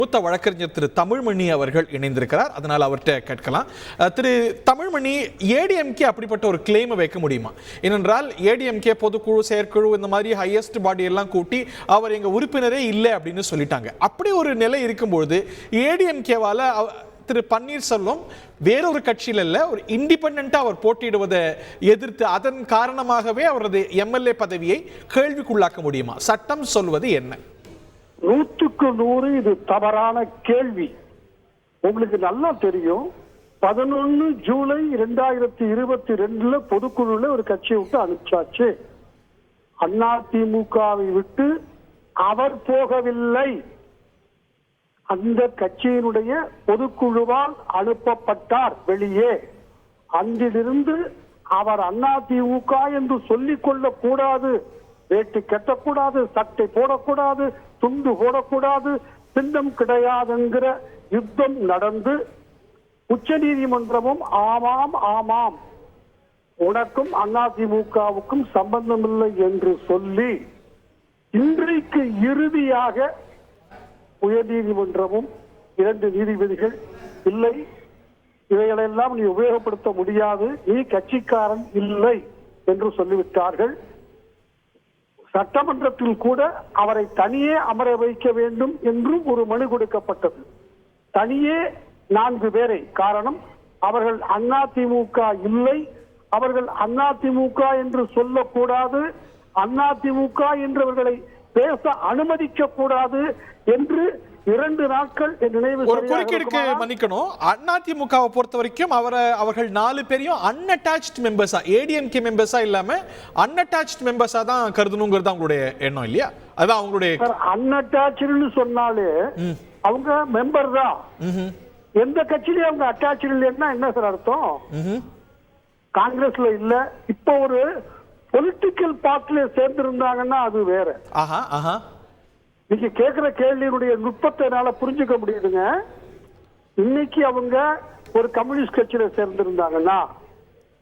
மூத்த வழக்கறிஞர் திரு தமிழ்மணி அவர்கள் இணைந்திருக்கிறார். அதனால் அவர்கிட்ட கேட்கலாம். திரு தமிழ்மணி, ஏடிஎம்கே அப்படிப்பட்ட ஒரு கிளைமை வைக்க முடியுமா? ஏனென்றால் ஏடிஎம்கே பொதுக்குழு, செயற்குழு இந்த மாதிரி ஹையஸ்ட் பாடி எல்லாம் கூட்டி அவர் எங்க உறுப்பினரே இல்லை அப்படின்னு சொல்லிட்டாங்க. அப்படி ஒரு நிலை இருக்கும்போது ஏடிஎம்கேவால திரு பன்னீர்செல்வம் வேறொரு கட்சியில் இல்ல, ஒரு இண்டிபெண்டா அவர் போட்டியிடுவதை எதிர்த்து அதன் காரணமாகவே அவரது எம்எல்ஏ பதவியை கேள்விக்குள்ளாக்க முடியுமா? சட்டம் சொல்வது என்ன? 100க்கு 100 இது தவறான கேள்வி. உங்களுக்கு நல்லா தெரியும், 11 ஜூலை 2022 பொதுக்குழுல ஒரு கட்சியை விட்டு அனுப்பிச்சாச்சு. அதிமுகவை விட்டு அவர் போகவில்லை, அந்த கட்சியினுடைய பொதுக்குழுவால் அனுப்பப்பட்டார் வெளியே. அன்றிலிருந்து அவர் அதிமுக என்று சொல்லிக் கொள்ளக் கூடாது, வேட்டி கட்டக்கூடாது, சட்டை போடக்கூடாது, துண்டு போடக்கூடாது, சின்னம் கிடையாதுங்கிற யுத்தம் நடந்து உச்ச நீதிமன்றமும் ஆமாம் ஆமாம் உனக்கும் அதிமுகவுக்கும் சம்பந்தமில்லை என்று சொல்லி இன்றைக்கு இறுதியாக உயர் நீதிமன்றமும் 2 நீதிபதிகள் இல்லை, இவைகளெல்லாம் நீ உபயோகப்படுத்த முடியாது, நீ கட்சிக்காரன் இல்லை என்று சொல்லிவிட்டார்கள். சட்டமன்றத்தில் கூட அவரை தனியே அமர வைக்க வேண்டும் என்றும் ஒரு மனு கொடுக்கப்பட்டது. தனியே 4 பேரை. காரணம், அவர்கள் அதிமுக இல்லை, அவர்கள் அதிமுக என்று சொல்லக்கூடாது, அதிமுக என்றவர்களை பேச அனுமதிக்க கூடாது என்று 2 நாட்கள் நினைவு. ஒரு குறுக்கீடுக்கு மன்னிக்கணும், அதிமுகவை பொறுத்த வரைக்கும் அவர்கள் 4 பேரையும் அன்அட்டாச்ட் மெம்பர்ஸா, ஏடிஎம்கே மெம்பர்ஸா இல்லாம அன்அட்டாச்ட் மெம்பர்ஸா தான் கருதணுங்கிறது அவங்களுடைய எண்ணம் இல்லையா? அதான் அவங்களுடைய அன்அட்டாச்ட்னு சொன்னாலே அவங்க மெம்பர் தான். எந்த கட்சியிலயும் அவங்க அட்டாச்ட் இல்லைன்னா என்ன சார் அர்த்தம்? காங்கிரஸ்ல இல்ல, இப்ப ஒரு பொலிட்டிக்கல் பார்ட்டில சேர்ந்திருந்தாங்கன்னா அது வேற. நீங்க கேட்கிற கேள்வியினுடைய நுட்பத்தை என்னால புரிஞ்சுக்க முடியுதுங்க. இன்னைக்கு அவங்க ஒரு கம்யூனிஸ்ட் கட்சியில சேர்ந்திருந்தாங்கன்னா,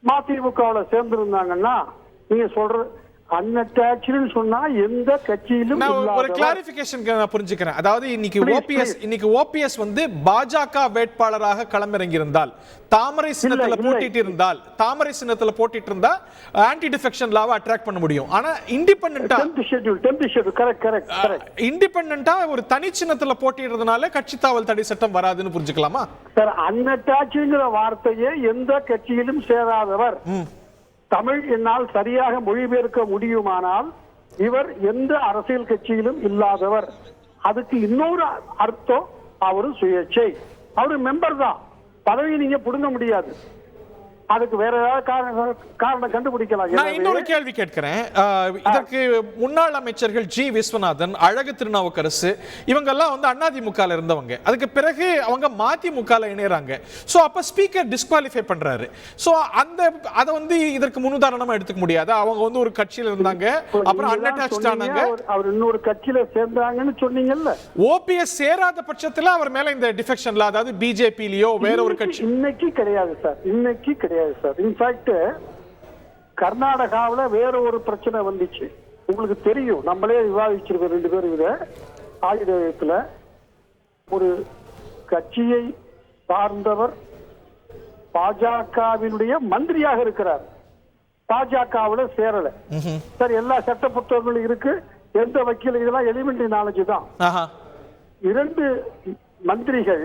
மதிமுகவுல சேர்ந்திருந்தாங்கன்னா, நீங்க சொல்ற அன்அட்டாச்ட்னு சொன்னா எந்த கட்சியிலும் ஒரு கிளாரிபிகேஷன் நான் புரிஞ்சுக்கிறேன். அதாவது இன்னைக்கு ஓபிஎஸ் வந்து பாஜக வேட்பாளராக களமிறங்கி இருந்தால், தாமரை சின்னத்துல போட்டிட்டு இருந்தா ஆன்டி டிஃபெக்ஷன் லாவை அட்ராக்ட் பண்ண முடியும். ஆனா இண்டிபெண்டன்ட்டா ஒரு தனி சின்னத்துல போட்டிடுறதுனால கட்சி தாவல் தடை சட்டம் வராதுன்னு புரிஞ்சுக்கலாமா சார்? அன்அட்டாச்ட்ங்கிற வார்த்தையே எந்த கட்சியிலும் சேராதவர். தமிழ் என்னால் சரியாக மொழிபெயர்க்க முடியுமானால் இவர் எந்த அரசியல் கட்சியிலும் இல்லாதவர். அதுக்கு இன்னொரு அர்த்தம், அவரு சுயேட்சை, அவரு மெம்பர் தான், பதவியை நீங்க புடுங்க முடியாது. அதுக்கு வேற ஏதாவது காரணம் கண்டுபிடிக்கலாம். நான் இன்னொரு கேள்வி கேட்கிறேன். இதற்கு முன்னாள் அமைச்சர்கள் ஜி விஸ்வநாதன், அழகு திருநாவுக்கரசு இவங்க எல்லாம் வந்து அதிமுகல இருந்தவங்க. அதுக்கு பிறகு அவங்க மதிமுகல இணையறாங்க. சோ அப்ப ஸ்பீக்கர் டிஸ்குவாலிஃபை பண்றாரு. சோ அத வந்து இதற்கு முன்னுதாரணமா எடுத்துக்க முடியாது. அவங்க வந்து ஒரு கட்சியில இருந்தாங்க, அப்புறம் அன்அட்டாச்ட் ஆனாங்க, அவர் இன்னொரு கட்சியில சேர்ந்தாங்கன்னு சொன்னீங்கல்ல. ஓபிஎஸ் சேராத பட்சத்துல அவர் மேல இந்த டிஃபெக்ஷன்ல, அதாவது பிஜேபிலயோ வேற ஒரு கட்சி இன்னைக்கு கிடையாது சார், இன்னைக்கு கிடையாது சார். இன்ஃபேக்ட் கர்நாடகாவில் வேற ஒரு பிரச்சனை வந்துச்சு, உங்களுக்கு தெரியும், நம்மளே விவாதிச்சிருக்கோம் 2 பேரும். இத ஆயுதத்துல ஒரு கட்சியை சார்ந்தவர் பாஜகவினுடைய மந்திரியாக இருக்கிறார், பாஜகவுல சேரல சார். எல்லா சட்ட புத்தகங்களும் இருக்கு, எந்த வக்கீல், இதெல்லாம் எலிமெண்டரி நாலேஜ் தான். 2 மந்திரிகள்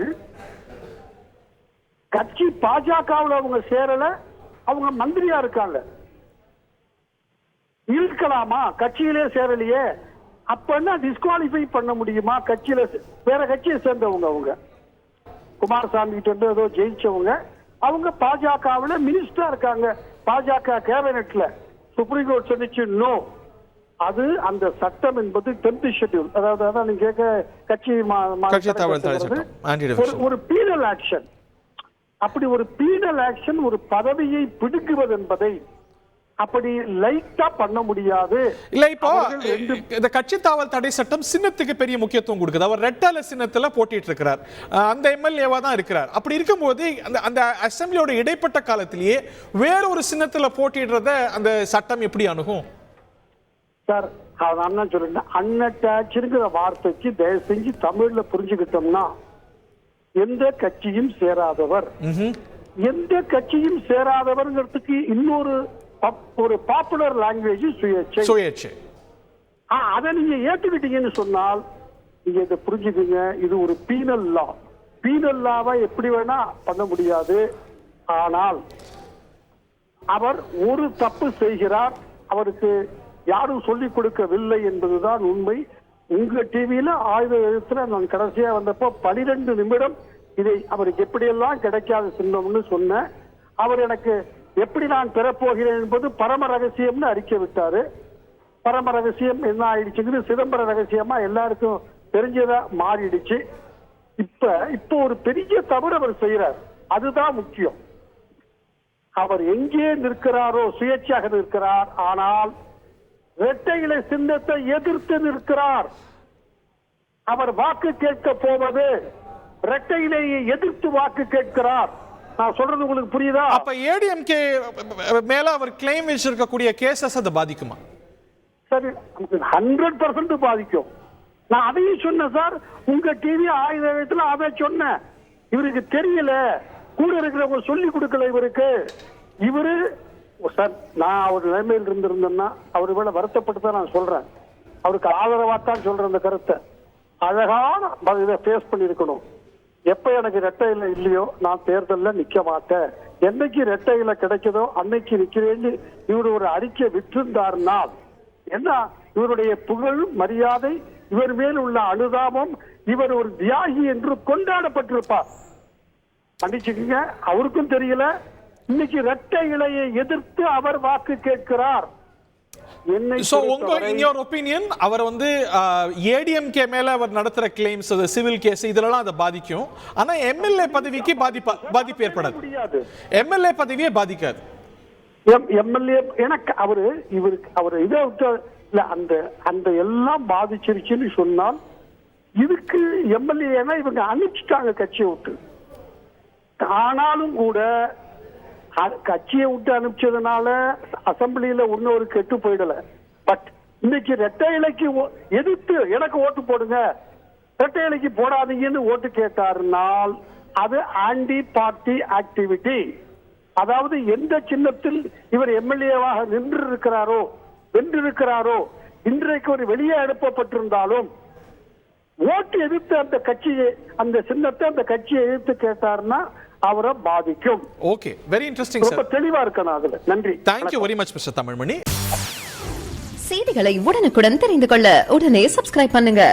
கட்சி பாஜகவுல அவங்க சேரல, அவங்க மந்திரியா இருக்காங்க, இருக்கலாமா? கட்சியிலே சேரலையே, அப்ப டிஸ்குவாலிஃபை பண்ண முடியுமா? கட்சியில வேற கட்சியை சேர்ந்தவங்க, அவங்க குமாரசாமி கிட்ட இருந்து ஏதோ ஜெயிச்சவங்க, அவங்க பாஜகவுல மினிஸ்டரா இருக்காங்க, பாஜக கேபினெட்ல. சுப்ரீம் கோர்ட் சொல்லிச்சு நோ, அது அந்த சட்டம் என்பது 10th ஷெட்யூல், அதாவது நீங்க கட்சி ஒரு பீனல் ஆக்ஷன். அப்படி ஒரு பீனல் ஆக்ஷன், ஒரு பதவியை பிடுங்குவது என்பதை அப்படி லைட்டா பண்ண முடியாது. இல்ல, இப்போ இந்த கட்சி தாவல் தடை சட்டம் சின்னத்துக்கு பெரிய முக்கியத்துவம் கொடுக்குது. அவர் ரெட்டல சின்னத்துல போட்டிட்டு இருக்கிறார், அந்த எம்எல்ஏவா தான் இருக்கிறார். அப்படி இருக்கும்போது அந்த அசெம்பிளியோட இடைப்பட்ட காலத்திலேயே வேற ஒரு சின்னத்துல போட்டிடுறத அந்த சட்டம் எப்படி அணுகும்? சார் அண்ணன் சொல்றேன், அன்அட்டாச்சுங்கிற வார்த்தைக்கு தயவு செஞ்சு தமிழ்ல புரிஞ்சுக்கிட்டோம்னா எந்த கட்சியும் சேராதவர், எந்த கட்சியும் சேராதவர்ங்கிறதுக்கு இன்னொரு ஒரு பாப்புலர் லாங்குவேஜ் சுயேட்சை. அதை நீங்க ஏத்துக்கிட்டீங்கன்னு சொன்னால் நீங்க இதை புரிஞ்சுக்கீங்க, இது ஒரு பீனல் லா. பீனல் லாவை எப்படி வேணா பண்ண முடியாது. ஆனால் அவர் ஒரு தப்பு செய்கிறார், அவருக்கு யாரும் சொல்லிக் கொடுக்கவில்லை என்பதுதான் உண்மை. உங்க டிவியில ஆயுத எழுத்துல நான் கடைசியா வந்தப்போ 12 நிமிடம் இதை அவருக்கு எப்படியெல்லாம் கிடைக்காத சின்னம்னு சொன்னேன். அவர் எனக்கு எப்படி நான் பெறப்போகிறேன் என்பது பரம ரகசியம்னு அறிக்கை விட்டாரு. பரம ரகசியம் என்ன ஆயிடுச்சுங்கிறது சிதம்பர ரகசியமா எல்லாருக்கும் தெரிஞ்சதா மாறிடுச்சு. இப்ப ஒரு பெரிய தவறு அவர் செய்யறார், அதுதான் முக்கியம். அவர் எங்கே நிற்கிறாரோ சுயேட்சையாக நிற்கிறார், ஆனால் இரட்டை இலை சின்னத்தை எதிர்த்து நிற்கிறார். அவர் வாக்கு கேட்க போவது இரட்டை இலையை எதிர்த்து வாக்கு கேட்கிறார். நான் சொல்றது உங்களுக்கு புரியுதா? அப்ப ஏடிஎம்கே மேல அவர் கிளைம் வச்சிருக்கக்கூடிய கேசஸ் அதை பாதிக்குமா? சரி, 100% பாதிக்கும். நான் அதையும் சொன்னேன் சார், உங்க டிவி ஆயுதத்துல அதை சொன்னேன். இவருக்கு தெரியல, கூட இருக்கிறவங்க சொல்லி கொடுக்கல இவருக்கு. இவரு சார், நான் அவர் நிலைமையில் இருந்திருந்தேன்னா அவரு மேல வருத்தப்பட்டு தான் நான் சொல்றேன். அவருக்கு ஆதரவா தான் சொல்றேன். அந்த கருத்தை அழகான இதை ஃபேஸ் பண்ணிருக்கணும். எப்ப எனக்கு ரெட்டை இலை இல்லையோ நான் தேர்தலில் நிக்க மாட்டேன், என்னைக்கு ரெட்டை இலை கிடைக்குதோ அன்னைக்கு நிக்கிறேன்னு இவர் ஒரு அறிக்கை விட்டிருந்தார்னால் என்ன, இவருடைய புகழ் மரியாதை, இவர் மேல் உள்ள அனுதாபம், இவர் ஒரு தியாகி என்று கொண்டாடப்பட்டிருப்பார். மன்னிச்சுக்கீங்க, அவருக்கும் தெரியல. இன்னைக்கு இரட்டை இலையை எதிர்த்து அவர் வாக்கு கேட்கிறார். அவர் வந்து ஏடிஎம்கே மேல அவர் நடத்துற கிளைம்ஸ், சிவில் கேஸ் இதெல்லாம் அதை பாதிக்கும். ஆனா எம்எல்ஏ பதவிக்கு பாதிப்பு ஏற்படாது. எம்எல்ஏ பதவியே பாதிக்காது. எம்எல்ஏ எனக்கு அவரு இதை இல்ல, அந்த எல்லாம் பாதிச்சிருச்சுன்னு சொன்னால் இதுக்கு எம்எல்ஏனா இவங்க அனுப்பிச்சிட்டாங்க கட்சியை விட்டு. ஆனாலும் கூட கட்சியை விட்டு அனுப்பிச்சதுனால அசம்பிளியில இன்னொரு கெட்டு போயிடல. பட் இன்னைக்கு இரட்டை இலைக்கு எதிர்த்து எனக்கு ஓட்டு போடுங்க, இரட்டை இலைக்கு போடாதீங்கன்னு ஓட்டு கேட்டாருனால் அது ஆன்டி பார்ட்டி ஆக்டிவிட்டி. அதாவது எந்த சின்னத்தில் இவர் எம்எல்ஏவாக வென்றிருக்கிறாரோ இன்றைக்கு ஒரு வெளியே அனுப்பப்பட்டிருந்தாலும் ஓட்டு எதிர்த்து அந்த கட்சியை, அந்த சின்னத்தை, அந்த கட்சியை எதிர்த்து கேட்டாருன்னா அவரை பாதிக்கும். Okay, very interesting. ரொம்ப தெளிவா இருக்கணும் அதுல. நன்றி. Thank you very much mister Tamilmani. செய்திகளை உடனுக்குடன் தெரிந்து கொள்ள உடனே சப்ஸ்கிரைப் பண்ணுங்க.